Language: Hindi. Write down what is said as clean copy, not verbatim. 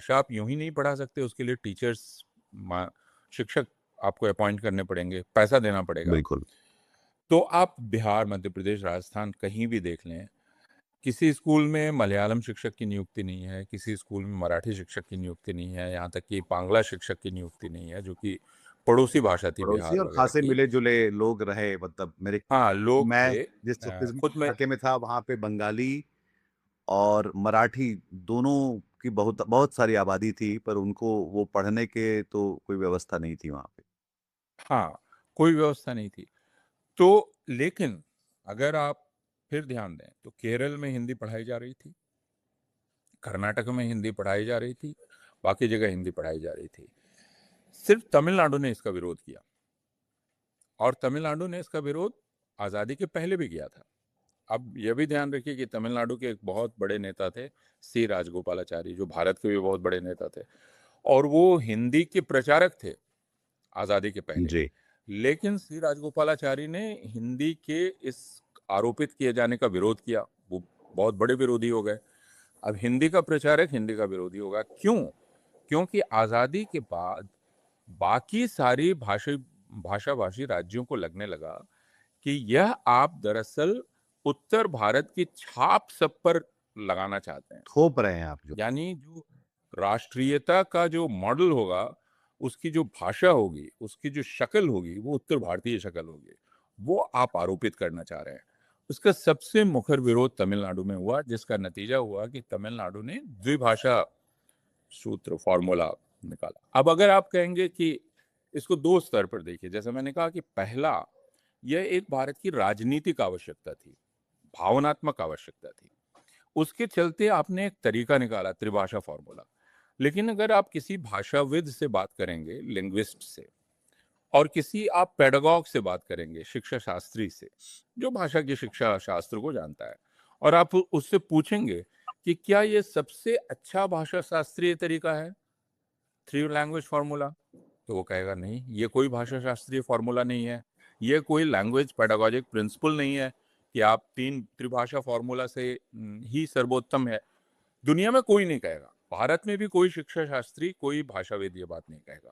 भाषा आप यूं ही नहीं पढ़ा सकते, उसके लिए टीचर्स, शिक्षक आपको अपॉइंट करने पड़ेंगे, पैसा देना पड़ेगा। बिल्कुल। तो आप बिहार, मध्य प्रदेश, राजस्थान कहीं भी देख लें, किसी स्कूल में मलयालम शिक्षक की नियुक्ति नहीं है, किसी स्कूल में मराठी शिक्षक की नियुक्ति नहीं है, यहाँ तक कि बांग्ला शिक्षक की नियुक्ति नहीं है, जो कि पड़ोसी भाषा थी पड़ोसी बिहार और वगैरह खासे की। मिले-जुले लोग रहे, मतलब मेरे, हाँ, लोग मैं थे। जिस खुद में इलाके में था वहाँ पे बंगाली और मराठी दोनों की बहुत बहुत सारी आबादी थी, पर उनको वो पढ़ने के तो कोई व्यवस्था नहीं थी वहाँ पे। हाँ, कोई व्यवस्था नहीं थी। तो लेकिन अगर आप फिर ध्यान दें तो केरल में हिंदी पढ़ाई जा रही थी, कर्नाटक में हिंदी पढ़ाई जा रही थी, बाकी जगह हिंदी पढ़ाई जा रही थी। सिर्फ तमिलनाडु ने इसका विरोध किया, और तमिलनाडु ने इसका विरोध आज़ादी के पहले भी किया था। अब यह भी ध्यान रखिए कि तमिलनाडु के एक बहुत बड़े नेता थे, सी राजगोपालाचारी, जो भारत के भी बहुत बड़े नेता थे, और वो हिंदी के प्रचारक थे आज़ादी के पहले। जी। लेकिन सी राजगोपालाचारी ने हिंदी के इस आरोपित किए जाने का विरोध किया, वो बहुत बड़े विरोधी हो गए। अब हिंदी का प्रचारक हिंदी का विरोधी होगा, क्यों? क्योंकि आज़ादी के बाद बाकी सारी भाषाभाषी राज्यों को लगने लगा कि यह आप दरअसल उत्तर भारत की छाप सब पर लगाना चाहते हैं। थोप रहे हैं आप जो। यानी जो राष्ट्रीयता का जो मॉडल होगा, उसकी जो भाषा होगी, उसकी जो शक्ल होगी, वो उत्तर भारतीय शक्ल होगी, वो आप आरोपित करना चाह रहे हैं। उसका सबसे मुखर विरोध तमिलनाडु में हुआ, जिसका नतीजा हुआ कि तमिलनाडु ने द्विभाषा सूत्र फॉर्मूला निकाला। अब अगर आप कहेंगे कि इसको दो स्तर पर देखिए, जैसे मैंने कहा कि पहला, यह एक भारत की राजनीतिक आवश्यकता थी, भावनात्मक आवश्यकता थी। उसके चलते आपने एक तरीका निकाला, त्रिभाषा फॉर्मूला। लेकिन अगर आप किसी भाषाविद से बात करेंगे, लिंग्विस्ट से, और किसी आप पेडागॉग से बात करेंगे, शिक्षा शास्त्री से, जो भाषा की शिक्षा शास्त्र को जानता है, और आप उससे पूछेंगे कि क्या ये सबसे अच्छा भाषा शास्त्रीय तरीका है, थ्री लैंग्वेज फॉर्मूला, तो वो कहेगा नहीं, ये कोई भाषा शास्त्रीय फॉर्मूला नहीं है, ये कोई लैंग्वेज पेडागॉजिक प्रिंसिपल नहीं है कि आप तीन त्रिभाषा फॉर्मूला से ही सर्वोत्तम है। दुनिया में कोई नहीं कहेगा, भारत में भी कोई शिक्षा शास्त्री, कोई भाषाविद ये बात नहीं कहेगा।